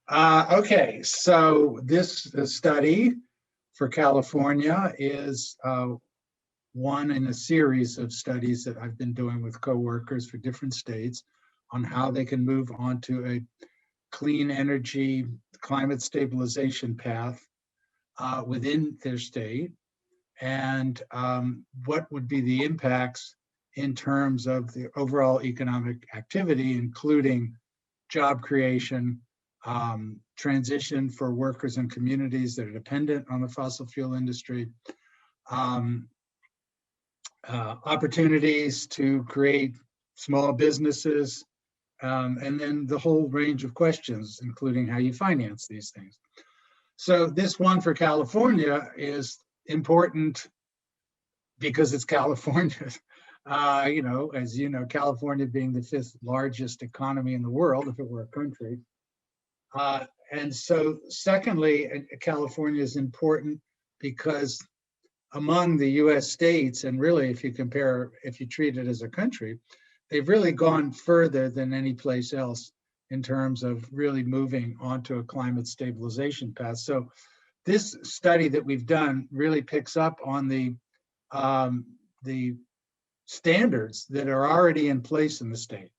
Okay, so this study for California is one in a series of studies that I've been doing with coworkers for different states on how they can move onto a clean energy climate stabilization path within their state, and what would be the impacts in terms of the overall economic activity, including job creation, transition for workers and communities that are dependent on the fossil fuel industry, um, opportunities to create small businesses, and then the whole range of questions, including how you finance these things. So this one for California is important because it's California. As you know, California being the fifth largest economy in the world, if it were a country. And so secondly, California is important because among the US states, and really if you treat it as a country, they've really gone further than any place else in terms of really moving onto a climate stabilization path. So this study that we've done really picks up on the standards that are already in place in the state.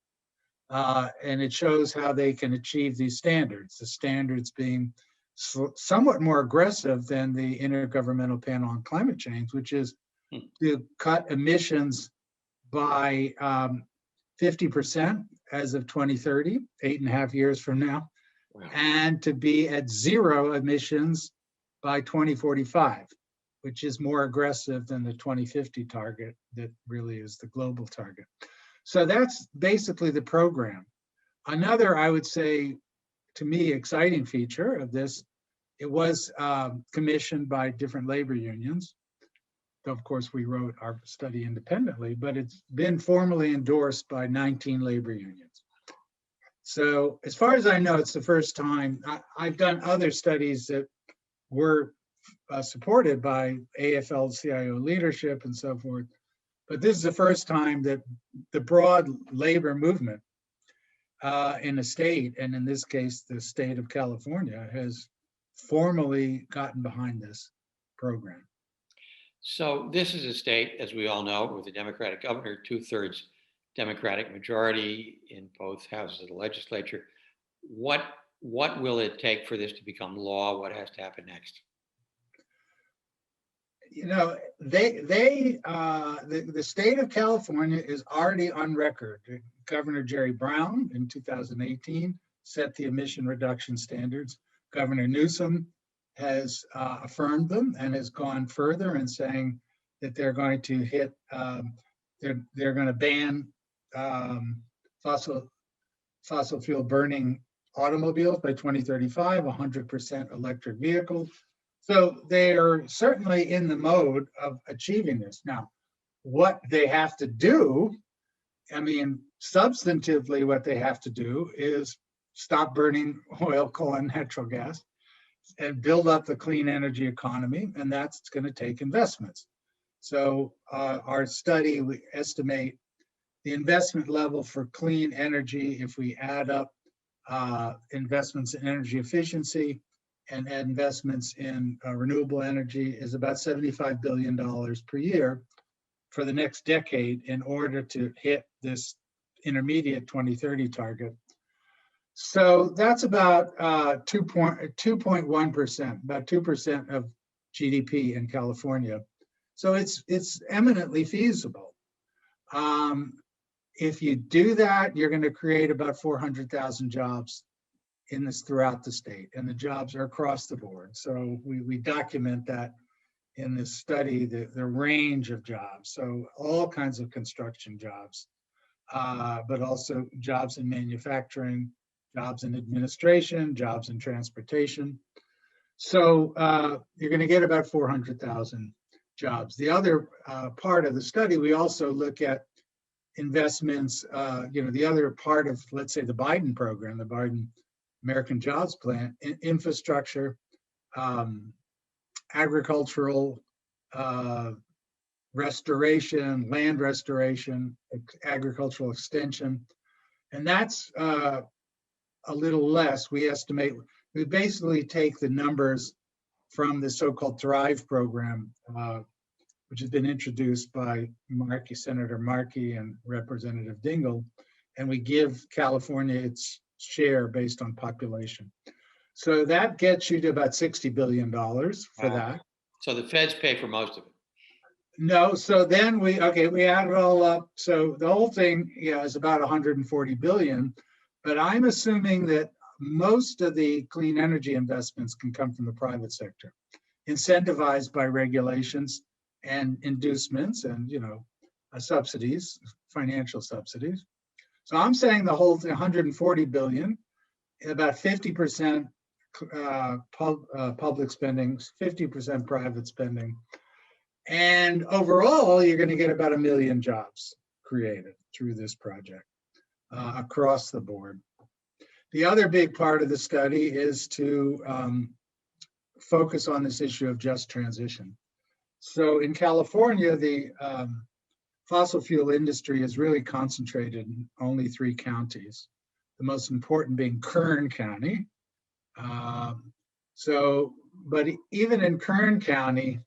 And it shows how they can achieve these standards, the standards being somewhat more aggressive than the Intergovernmental Panel on Climate Change, which is to cut emissions by 50% as of 2030, 8.5 years from now, wow, and to be at zero emissions by 2045, which is more aggressive than the 2050 target that really is the global target. So that's basically the program. Another, I would say, to me, exciting feature of this, it was commissioned by different labor unions. Of course, we wrote our study independently, but it's been formally endorsed by 19 labor unions. So as far as I know, it's the first time. I've done other studies that were supported by AFL-CIO leadership and so forth, but this is the first time that the broad labor movement in a state, and in this case, the state of California, has formally gotten behind this program. So this is a state, as we all know, with a Democratic governor, 2/3 Democratic majority in both houses of the legislature. What will it take for this to become law? What has to happen next? You know, the state of California is already on record. Governor Jerry Brown in 2018 set the emission reduction standards. Governor Newsom has affirmed them and has gone further in saying that they're going to hit, they're going to ban fossil fuel burning automobiles by 2035, 100% electric vehicles. So they are certainly in the mode of achieving this. Now, what they have to do, I mean, substantively, what they have to do is stop burning oil, coal, and natural gas and build up the clean energy economy, and that's going to take investments. So our study, we estimate the investment level for clean energy, if we add up investments in energy efficiency and add investments in renewable energy, is about $75 billion per year for the next decade in order to hit this intermediate 2030 target. So that's about 2.1%, about 2% of GDP in California. So it's eminently feasible. If you do that, you're going to create about 400,000 jobs in this throughout the state, and the jobs are across the board. So we document that in this study, the range of jobs. So all kinds of construction jobs, but also jobs in manufacturing, jobs in administration, jobs in transportation. So you're going to get about 400,000 jobs. The other part of the study, we also look at investments, the other part of, let's say, the Biden program, the Biden American Jobs Plan, infrastructure, agricultural restoration, land restoration, agricultural extension. And that's a little less. We estimate, we basically take the numbers from the so-called Thrive program, which has been introduced by Senator Markey and Representative Dingell, and we give California its share based on population. So that gets you to about $60 billion for that. So the feds pay for most of it. No, so then we add it all up. So the whole thing, yeah, is about 140 billion, but I'm assuming that most of the clean energy investments can come from the private sector, incentivized by regulations and inducements and, subsidies, financial subsidies. So I'm saying the whole thing, 140 billion, about 50% public spending, 50% private spending. And overall, you're going to get about 1 million jobs created through this project across the board. The other big part of the study is to focus on this issue of just transition. So in California, the fossil fuel industry is really concentrated in only 3 counties, the most important being Kern County. But even in Kern County,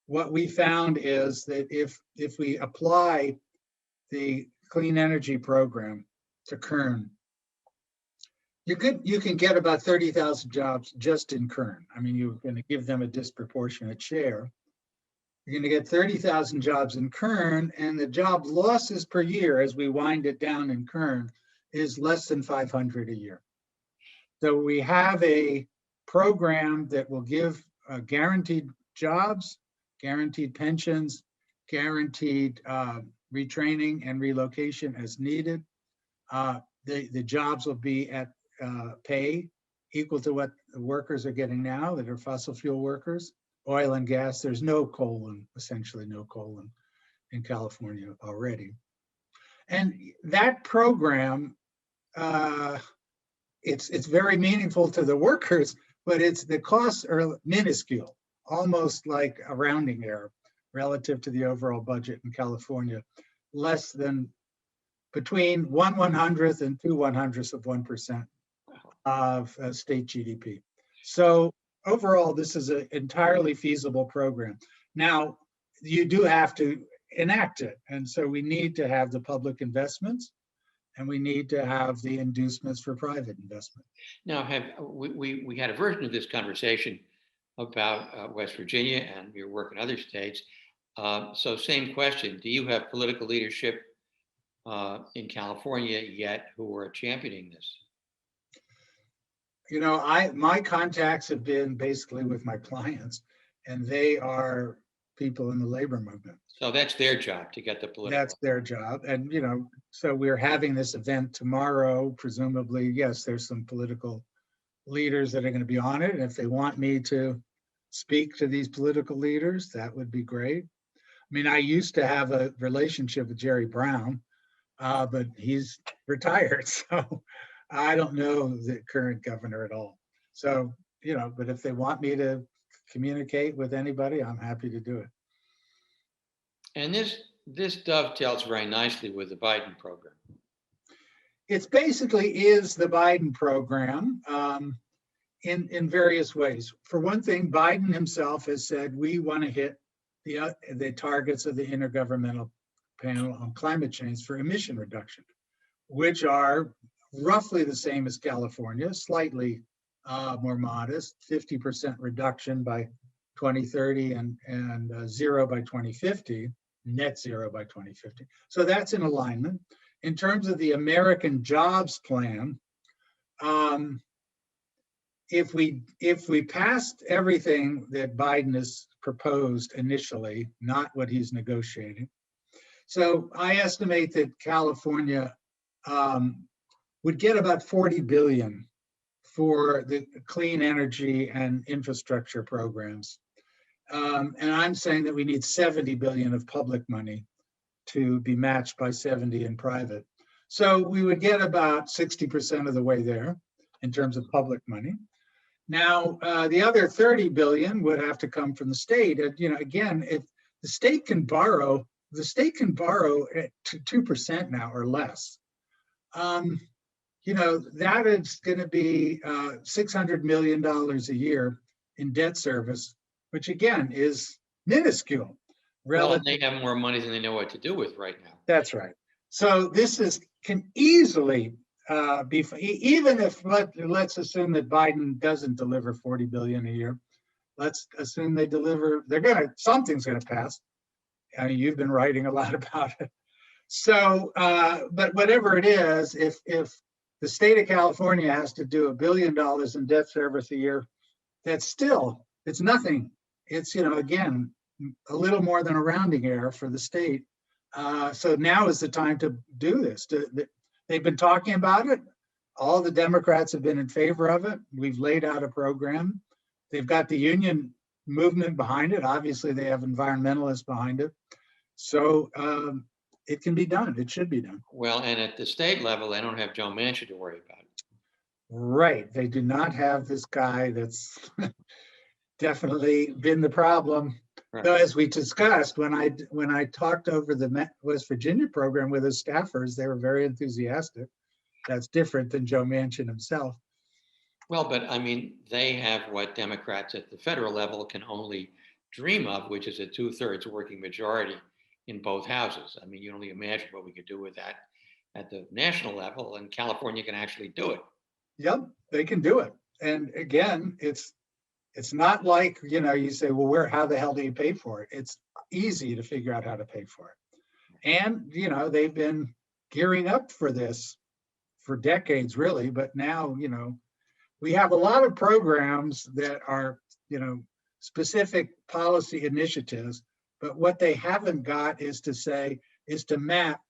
what we found is that if we apply the clean energy program to Kern, you can get about 30,000 jobs just in Kern. I mean, you're going to give them a disproportionate share. You're going to get 30,000 jobs in Kern, and the job losses per year as we wind it down in Kern is less than 500 a year. So we have a program that will give guaranteed jobs, guaranteed pensions, guaranteed retraining and relocation as needed. The jobs will be at pay equal to what the workers are getting now that are fossil fuel workers. Oil and gas, there's no coal, essentially no coal in California already. And that program, it's very meaningful to the workers, but the costs are minuscule, almost like a rounding error relative to the overall budget in California, less than between 1/100th and 2/100ths of 1% of state GDP. So overall, this is an entirely feasible program. Now, you do have to enact it. And so we need to have the public investments, and we need to have the inducements for private investment. Now, we had a version of this conversation about West Virginia and your work in other states. So same question, do you have political leadership in California yet who are championing this? My contacts have been basically with my clients, and they are people in the labor movement. So that's their job to get the political. That's their job. And, so we're having this event tomorrow, presumably, yes, there's some political leaders that are going to be on it. And if they want me to speak to these political leaders, that would be great. I mean, I used to have a relationship with Jerry Brown, but he's retired. So I don't know the current governor at all. So, but if they want me to communicate with anybody, I'm happy to do it. And this dovetails very nicely with the Biden program. It basically is the Biden program in various ways. For one thing, Biden himself has said, we want to hit the targets of the Intergovernmental Panel on Climate Change for emission reduction, which are roughly the same as California, slightly more modest, 50% reduction by 2030 and zero by 2050, net zero by 2050. So that's in alignment. In terms of the American Jobs Plan, if we passed everything that Biden has proposed initially, not what he's negotiating, so I estimate that California would get about 40 billion for the clean energy and infrastructure programs. And I'm saying that we need 70 billion of public money to be matched by 70 in private. So we would get about 60% of the way there in terms of public money. Now, the other 30 billion would have to come from the state. Again, if the state can borrow at 2% now or less. that is going to be $600 million a year in debt service, which again is minuscule Well, and relative. they have more money than they know what to do with right now. That's right. So this can easily be, even if let's assume that Biden doesn't deliver 40 billion a year. Let's assume they deliver. Something's gonna pass. I mean, you've been writing a lot about it. So, but whatever it is, if the state of California has to do $1 billion in debt service a year, it's nothing. It's, again, a little more than a rounding error for the state. So now is the time to do this. They've been talking about it. All the Democrats have been in favor of it. We've laid out a program. They've got the union movement behind it. Obviously, they have environmentalists behind it. So it can be done. It should be done. Well, and at the state level, they don't have Joe Manchin to worry about. Right. They do not have this guy that's definitely been the problem. Right. Though, as we discussed, when I talked over the West Virginia program with his staffers, they were very enthusiastic. That's different than Joe Manchin himself. Well, but I mean, they have what Democrats at the federal level can only dream of, which is a 2/3 working majority in both houses. I mean, you only imagine what we could do with that at the national level, and California can actually do it. Yep, they can do it. And again, it's not like, you say, well, how the hell do you pay for it? It's easy to figure out how to pay for it. And, they've been gearing up for this for decades, really. But now, we have a lot of programs that are, specific policy initiatives. But what they haven't got is to map,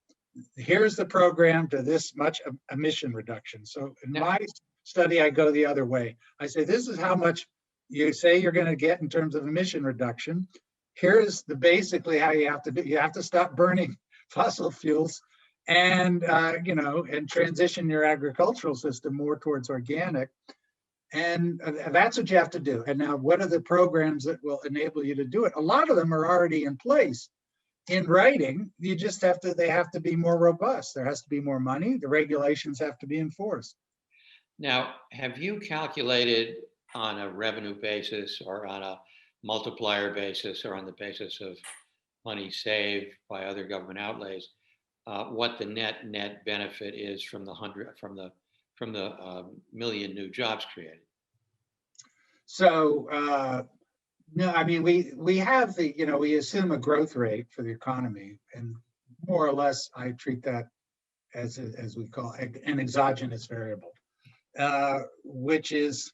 here's the program to this much emission reduction. So in my study, I go the other way. I say, this is how much you say you're going to get in terms of emission reduction. Here's basically how you have to do. You have to stop burning fossil fuels and, and transition your agricultural system more towards organic. And that's what you have to do. And now, what are the programs that will enable you to do it? A lot of them are already in place in writing. You just they have to be more robust. There has to be more money. The regulations have to be enforced. Now, have you calculated on a revenue basis or on a multiplier basis or on the basis of money saved by other government outlays, what the net benefit is from the million new jobs created? So no, I mean, we have we assume a growth rate for the economy, and more or less I treat that as we call an exogenous variable, which is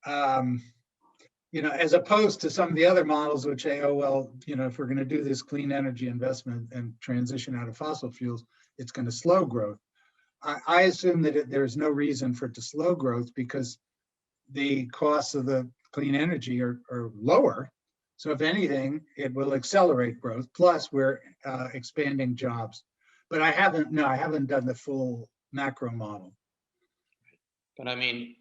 as opposed to some of the other models which say, oh, well, if we're going to do this clean energy investment and transition out of fossil fuels, it's going to slow growth. I assume that there's no reason for it to slow growth because the costs of the clean energy are lower. So if anything, it will accelerate growth. Plus, we're expanding jobs. But I haven't done the full macro model. But I mean,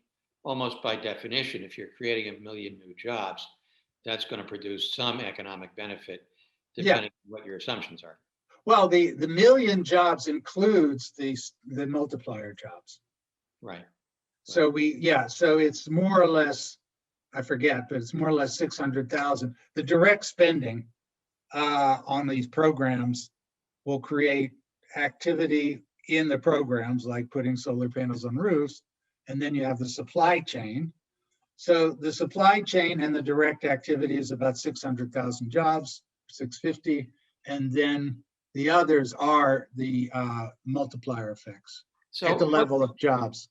almost by definition, if you're creating 1 million new jobs, that's going to produce some economic benefit, depending on what your assumptions are. Well, the million jobs includes the multiplier jobs. Right. So so it's more or less, I forget, but it's more or less 600,000. The direct spending on these programs will create activity in the programs, like putting solar panels on roofs. And then you have the supply chain. So the supply chain and the direct activity is about 600,000 jobs, 650. And then the others are the multiplier effects at the level of jobs.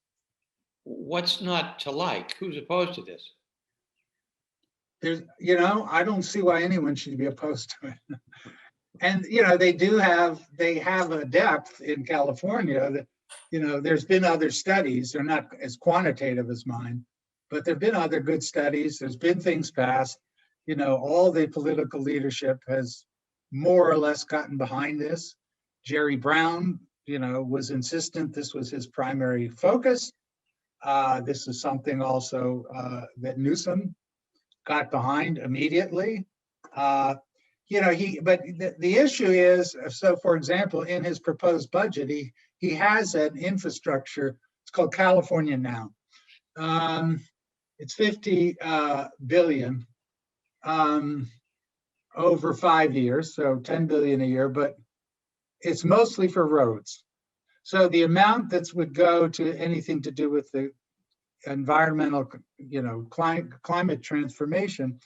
What's not to like? Who's opposed to this? There's, I don't see why anyone should be opposed to it. And, they have a depth in California that, there's been other studies. They're not as quantitative as mine, but there've been other good studies. There's been things passed. All the political leadership has more or less gotten behind this. Jerry Brown, was insistent this was his primary focus. This is something also that Newsom got behind immediately. But the issue is, so for example, in his proposed budget, he has an infrastructure, it's called California Now. It's 50 billion over 5 years, so 10 billion a year, but it's mostly for roads. So the amount that would go to anything to do with the environmental, climate transformation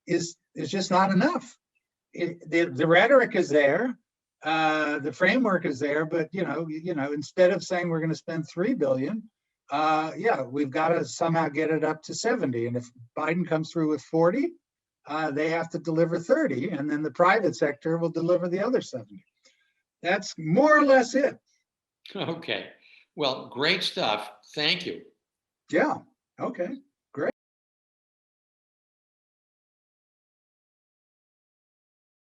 is just not enough. The rhetoric is there, the framework is there, but instead of saying we're going to spend 3 billion, we've got to somehow get it up to 70. And if Biden comes through with 40, they have to deliver 30, and then the private sector will deliver the other 70. That's more or less it. Okay. Well, great stuff. Thank you. Yeah. Okay.